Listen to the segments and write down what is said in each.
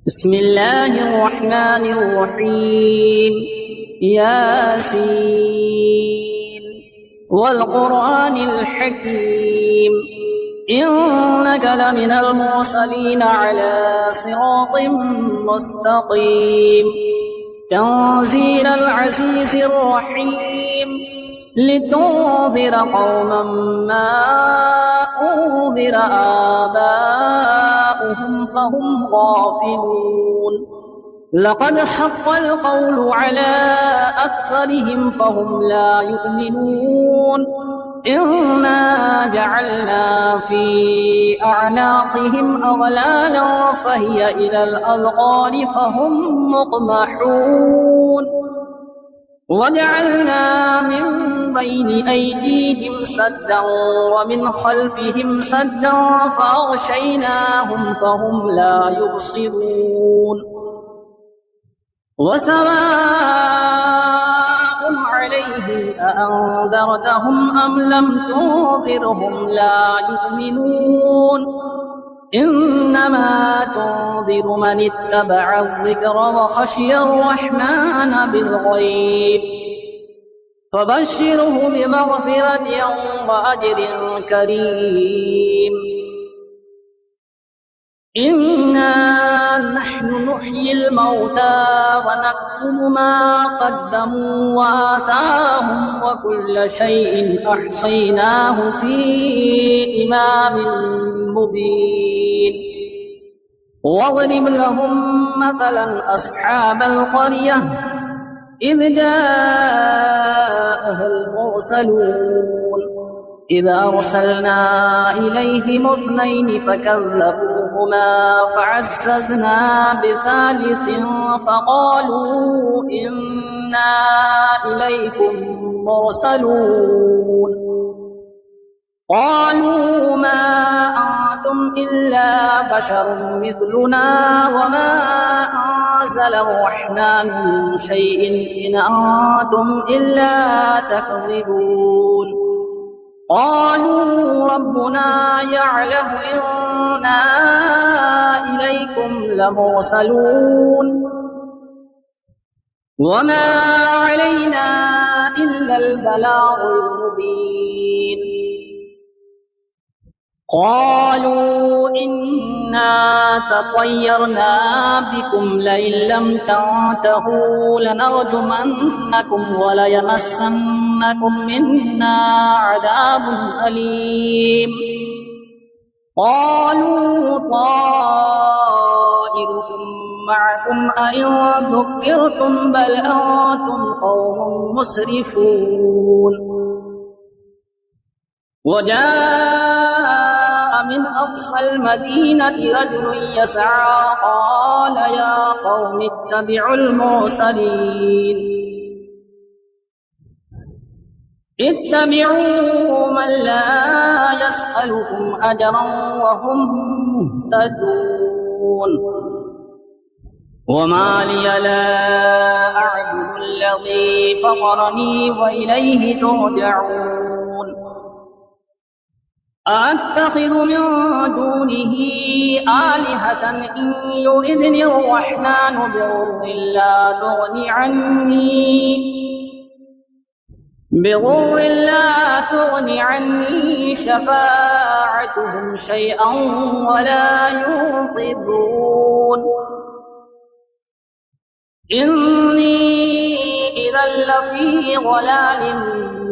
بسم الله الرحمن الرحيم. ياسين والقرآن الحكيم إنك لمن المرسلين على صراط مستقيم تنزيل العزيز الرحيم لتنذر قوما ما أنذر آباؤهم فهم غافلون لقد حق القول على أكثرهم فهم لا يؤمنون إنا جعلنا في أعناقهم أغلالا فهي إلى الأذقان فهم مقمحون وجعلنا من بين أيديهم سدا ومن خلفهم سدا فأغشيناهم فهم لا يبصرون وسواء عليهم أأنذرتهم أم لم تنذرهم لا يؤمنون إنما تنذر من اتبع الذكر وخشي الرحمن بالغيب فبشره بمغفرة وأجر كريم إنا نحن نحيي الموتى ونكتب ما قدموا وآثارهم وكل شيء أحصيناه في إمام مبين واضرب لهم مثلا أصحاب القرية إذ جاءها المرسلون إذ أرسلنا إليهم اثنين فكذبوهما فعززنا بثالث فقالوا إنا إليكم مرسلون قالوا ما أنتم إلا بشر مثلنا وما أنزل الرحمن من شيء إن أنتم إلا تكذبون قالوا ربنا يعلم إنا إليكم لمرسلون وما علينا إلا البلاغ المبين قالوا إنا تطيرنا بكم لئن لم تنتهوا لنرجمنكم وليمسنكم منا عذاب أليم قالوا طائركم معكم أئن ذكرتم بل أنتم قوم مسرفون وجاء من أقصى المدينة رجل يسعى قال يا قوم اتبعوا المرسلين اتبعوا من لا يسألكم أجرا وهم مهتدون وما لي لا أعبد الذي فطرني وإليه ترجعون أأتخذ من دونه آلهة إن يردني الرحمن بضر لا تغني عني شفاعتهم شيئا ولا ينقذون إني إذا لفي ضلال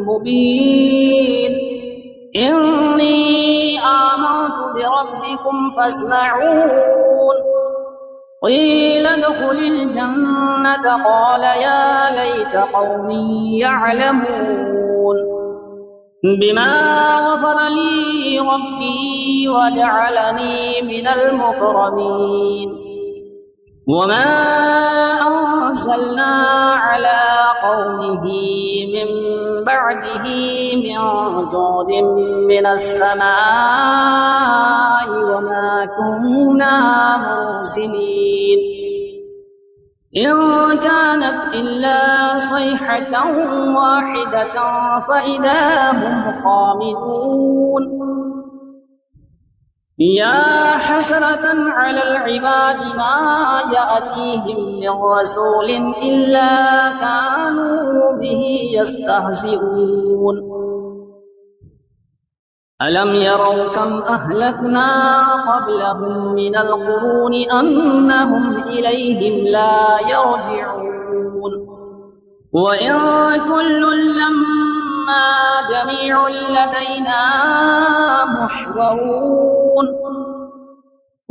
مبين إني آمنت بربكم فاسمعون قيل ادخل الجنة قال يا ليت قومي يعلمون بما غفر لي ربي وجعلني من المكرمين وما أنزلنا على قومه من بعده من جود من السماء وما كنا منزلين إن كانت إلا صيحة واحدة فإذا هم خامدون يا حسرة على العباد ما يأتيهم من رسول إلا كانوا به يستهزئون ألم يروا كم أهلكنا قبلهم من القرون أنهم إليهم لا يرجعون وإن كل لما جميع لدينا محضرون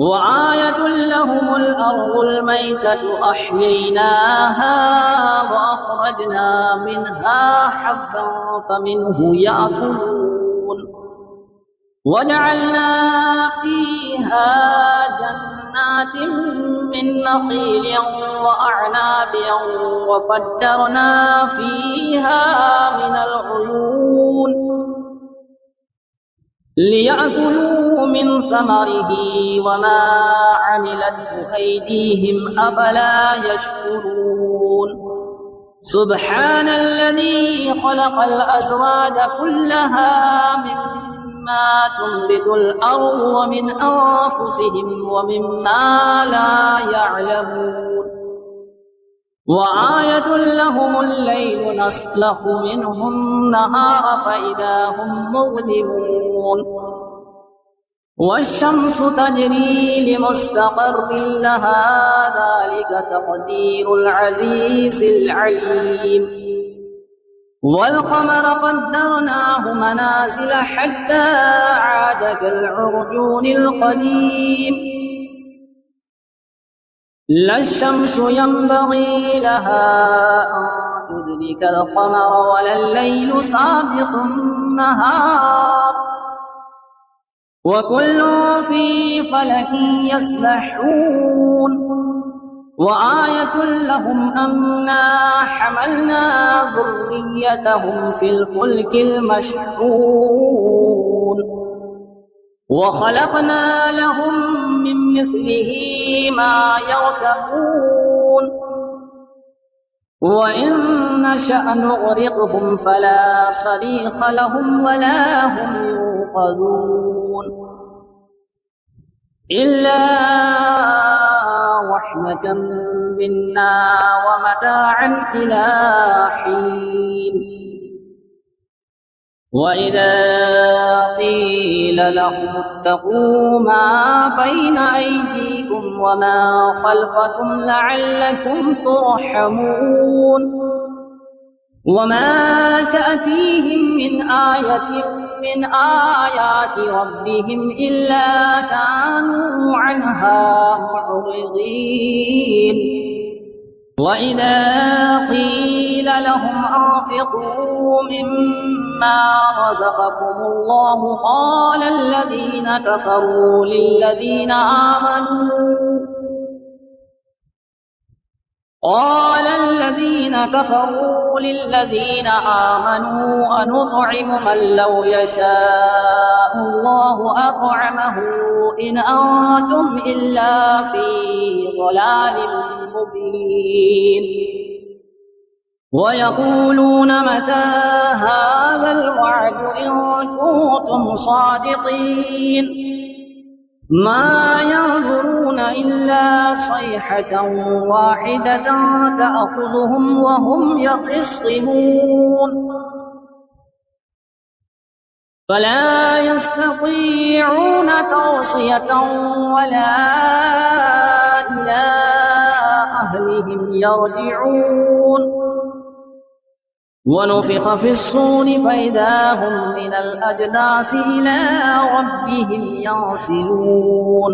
وآية لهم الأرض الميتة أحييناها وأخرجنا منها حبا فمنه يأكلون وجعلنا فيها جنات من نخيل وأعناب وفجرنا فيها من العيون ليأكلوا من ثمره وما عملته أيديهم أفلا يشكرون سبحان الذي خلق الأزواج كلها مما تنبت الأرض ومن أنفسهم ومما لا يعلمون وآية لهم الليل نسلخ منه النهار فإذا هم مظلمون والشمس تجري لمستقر لها ذلك تقدير العزيز العليم والقمر قدرناه منازل حتى عاد كالعرجون القديم لا الشمس ينبغي لها أن تدرك القمر ولا الليل سابق النهار وكل في فلك يسبحون وآية لهم أنا حملنا ذريتهم في الفلك المشحون وخلقنا لهم من مثله ما يركبون وإن نشأ نغرقهم فلا صريخ لهم ولا هم ينقذون إلا رحمة منا ومتاعا إلى حين وإذا قيل لهم اتقوا ما بين أيديكم وما خلفكم لعلكم ترحمون وما تأتيهم من آية من آيات ربهم إلا كانوا عنها معرضين وإذا قيل لهم أنفقوا مما رزقكم الله قال الذين كفروا للذين آمنوا أنطعم من لو يشاء الله أطعمه إن أنتم إلا في ضلال مبين ويقولون متى هذا الوعد إن كنتم صادقين ما ينظرون إلا صيحة واحدة تأخذهم وهم يخصمون فلا يستطيعون توصية ولا إلى أهلهم يرجعون ونفخ في الصور فإذا هم من الأجداث إلى ربهم ينسلون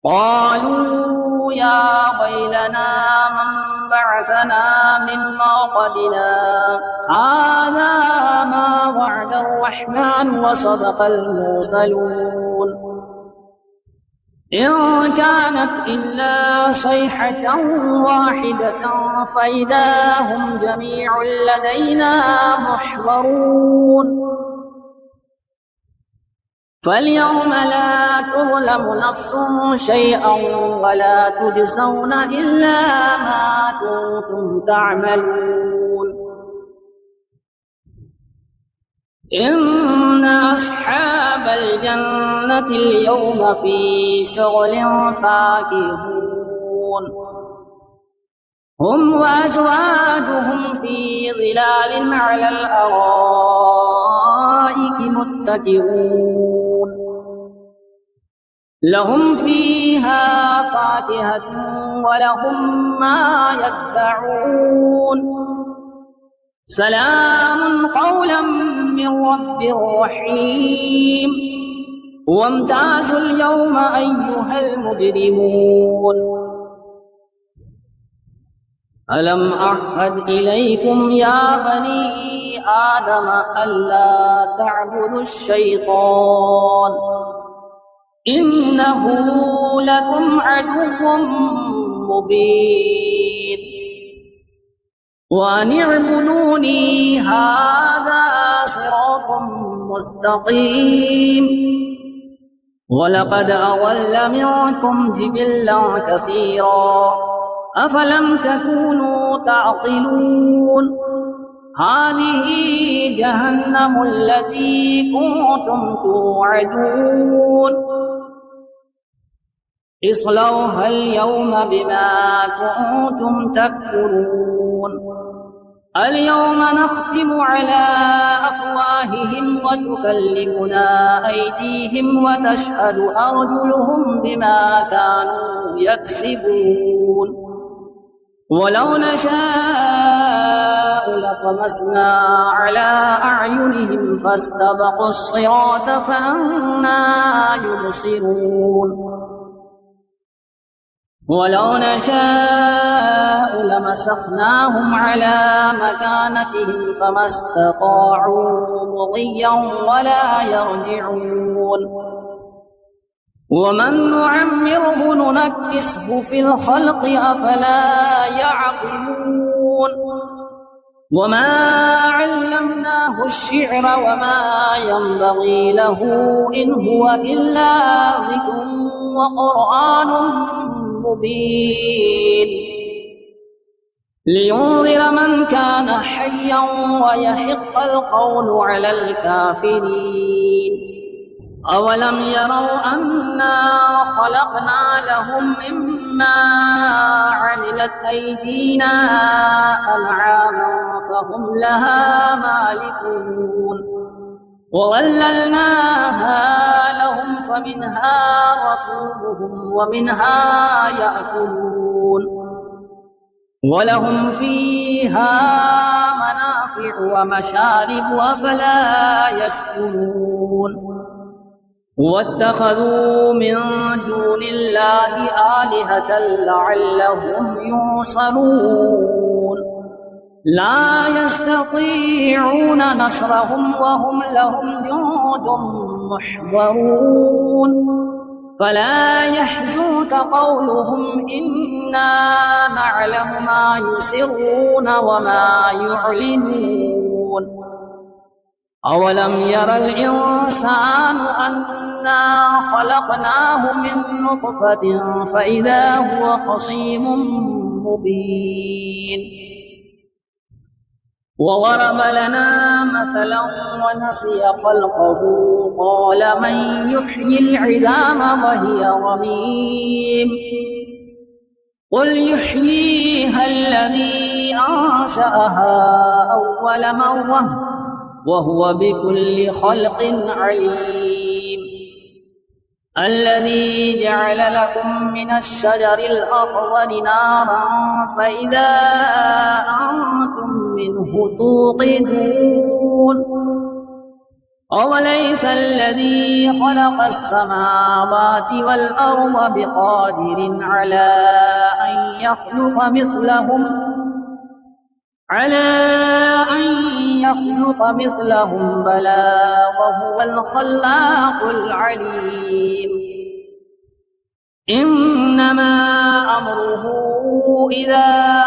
قالوا يا ويلنا من بعثنا من مرقدنا هذا ما وعد الرحمن وصدق المرسلون إن كانت إلا صيحة واحدة فإذا هم جميع لدينا محضرون فاليوم لا تظلم نفس شيئا ولا تجزون إلا ما كنتم تعملون إن أصحاب الجنة اليوم في شغل فاكهون هم وأزواجهم في ظلال على الأرائك متكئون لهم فيها فاكهة ولهم ما يدعون سلام قولا من رب رحيم وامتازوا اليوم أيها المجرمون ألم أعهد إليكم يا بني آدم ألا تعبدوا الشيطان إنه لكم عدو مبين وأن اعبدوني هذا صراط مستقيم ولقد أضل منكم جبلا كثيرا أفلم تكونوا تعقلون هذه جهنم التي كنتم توعدون اصلوها اليوم بما كنتم تكفرون اليوم نختم على أفواههم وتكلمنا أيديهم وتشهد أرجلهم بما كانوا يكسبون ولو نشاء لطمسنا على أعينهم فاستبقوا الصراط فأنى يبصرون ولو نشاء لمسخناهم على مكانتهم فما استطاعوا مضيا ولا يرجعون ومن نعمره ننكسه في الخلق أفلا يعقلون وما علمناه الشعر وما ينبغي له إن هو إلا ذكر وقرآن مبين لينذر من كان حيا ويحق القول على الكافرين أولم يروا أنا خلقنا لهم مما عملت أيدينا أنعاما فهم لها مالكون وظللناها لهم فمنها ركوبهم ومنها يأكلون ولهم فيها منافع ومشارب أفلا يشكرون واتخذوا من دون الله آلهة لعلهم ينصرون لا يستطيعون نصرهم وهم لهم جند محضرون فلا يحزنك قولهم إنا نعلم ما يسرون وما يعلنون أولم ير الإنسان أنا خلقناه من نطفة فإذا هو خصيم مبين وضرب لنا مثلا ونسي خلقه قال من يحيي العظام وهي رميم قل يحييها الذي أنشأها أول مرة وهو بكل خلق عليم الذي جعل لكم من الشجر الأخضر نارا فإذا أنتم منه توقدون أوليس الذي خلق السماوات والأرض بقادر على أن يخلق مثلهم بلى وهو الخلاق العليم إنما أمره إذا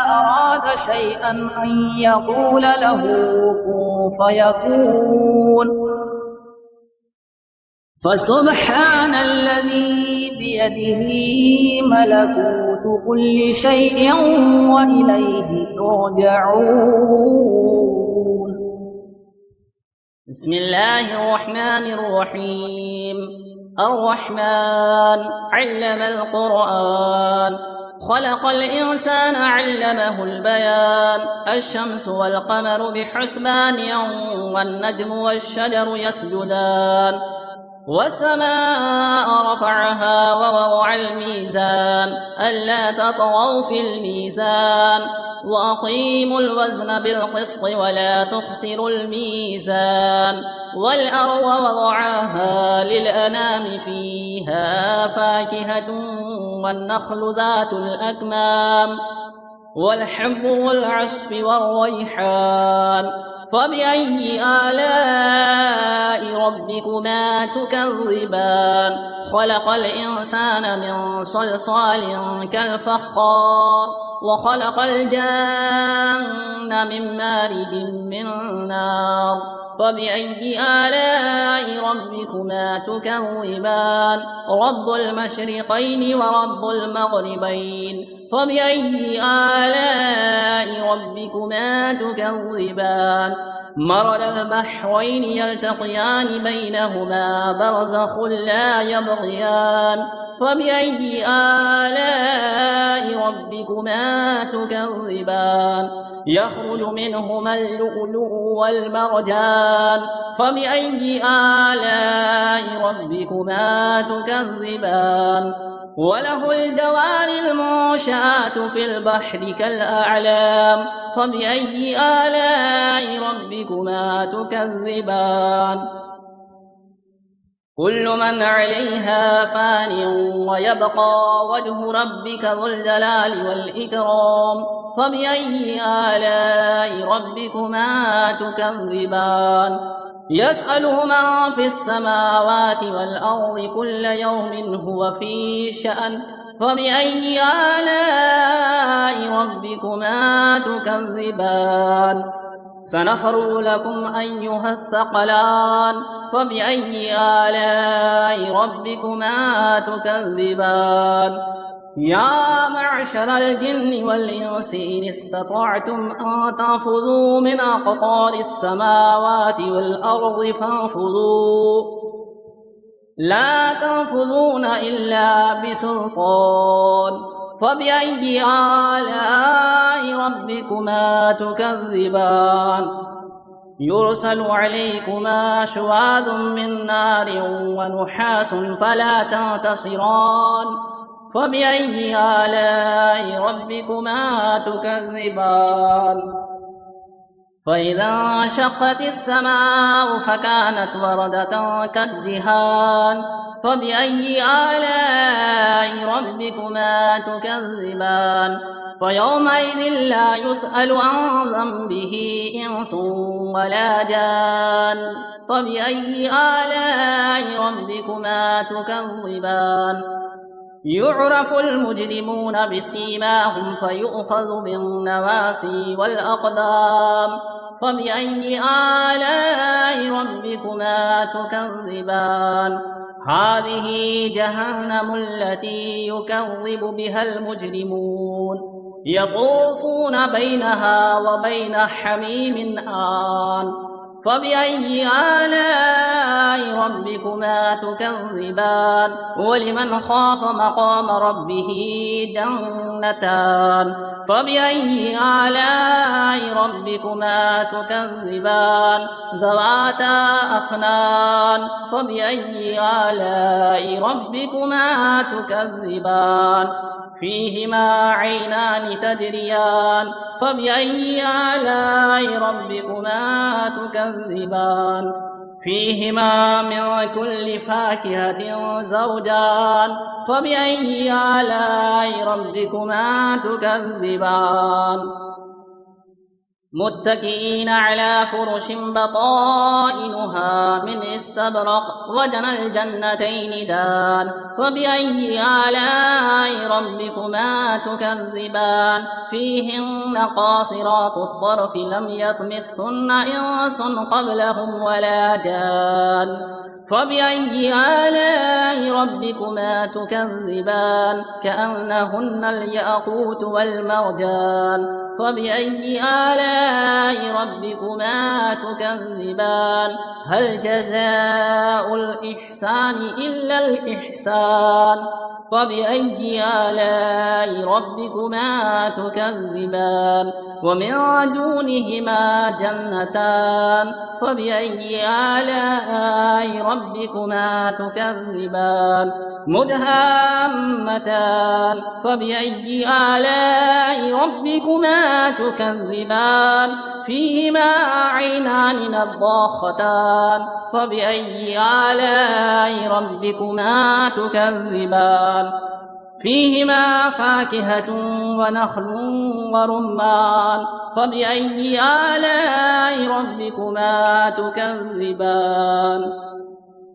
أراد شيئا أن يقول له كن فيكون فسبحان الذي بيده ملكوت كل شيء وإليه ترجعون بسم الله الرحمن الرحيم. الرحمن علم القرآن، خلق الإنسان علمه البيان. الشمس والقمر بحسبان والنجم والشجر يسجدان. والسماء رفعها ووضع الميزان ألا تطغوا في الميزان وأقيموا الوزن بالقسط ولا تخسروا الميزان. والأرض وضعها للأنام فيها فاكهة والنخل ذات الأكمام والحب والعصف والريحان. فبأي آلاء ربكما تكذبان؟ خلق الإنسان من صلصال كالفخار وخلق الجن من مارج من نار. فبأي آلاء ربكما تكذبان؟ رب المشرقين ورب المغربين. فبأي آلاء ربكما تكذبان؟ مرج البحرين يلتقيان بينهما برزخ لا يبغيان. فبأي آلاء ربكما تكذبان؟ يخرج منهما اللؤلؤ والمرجان. فبأي آلاء ربكما تكذبان؟ وله الجوار المنشآت في البحر كالأعلام. فبأي آلاء ربكما تكذبان؟ كل من عليها فان ويبقى وجه ربك ذو الجلال والإكرام. فبأي آلاء ربكما تكذبان؟ يسأله من في السماوات والأرض كل يوم هو في شأن. فبأي آلاء ربكما تكذبان؟ سنفرغ لكم أيها الثقلان. فبأي آلاء ربكما تكذبان؟ يا معشر الجن والإنس إن استطعتم أن تنفذوا من أقطار السماوات والأرض فانفذوا، لا تنفذون إلا بسلطان. فبأي آلاء ربكما تكذبان؟ يرسل عليكما شواظ من نار ونحاس فلا تنتصران. فبأي آلاء ربكما تكذبان؟ فإذا انشقت السماء فكانت وردة كالدهان. فبأي آلاء ربكما تكذبان؟ فيومئذ لا يسأل عن ذنبه إنس ولا جان. فبأي آلاء ربكما تكذبان؟ يعرف المجرمون بسيماهم فيؤخذ بالنواصي والأقدام. فبأي آلاء ربكما تكذبان؟ هذه جهنم التي يكذب بها المجرمون يطوفون بينها وبين حميم آن. فبأي آلاء ربكما تكذبان؟ ولمن خاف مقام ربه جنتان. فبأي آلاء ربكما تكذبان؟ ذواتا أفنان. فبأي آلاء ربكما تكذبان؟ فيهما عينان تجريان. فبأي آلاء ربكما تكذبان؟ فيهما من كل فاكهة زوجان. فبأي آلاء ربكما تكذبان؟ متكئين على فرش بطائنها من استبرق وجنى الجنتين دان. فبأي آلاء ربكما تكذبان؟ فيهن قاصرات الطرف لم يطمثهن إنس قبلهم ولا جان. فبأي آلاء ربكما تكذبان كأنهن الياقوت والمرجان فبأي آلاء ربكما تكذبان هل جزاء الإحسان إلا الإحسان فبأي آلاء ربكما تكذبان ومن دونهما جنتان فبأي آلاء ربكما تكذبان مدهامتان فبأي آلاء ربكما تكذبان فيهما عينان نضاختان فبأي آلاء ربكما تكذبان فيهما فاكهة ونخل ورمان فبأي آلاء ربكما تكذبان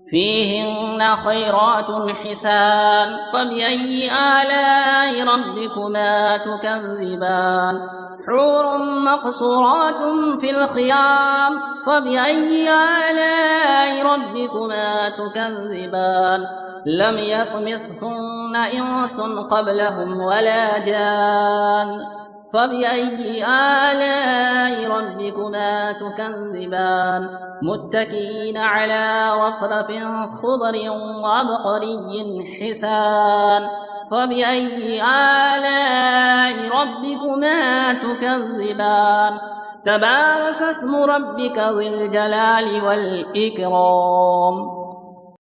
فيهن خيرات حسان فبأي آلاء ربكما تكذبان حور مقصورات في الخيام فبأي آلاء ربكما تكذبان لم يطمثهن إنس قبلهم ولا جان فبأي آلاء ربكما تكذبان متكئين على رفرف خضر وعبقري حسان فبأي آلاء ربكما تكذبان تبارك اسم ربك ذي الجلال والإكرام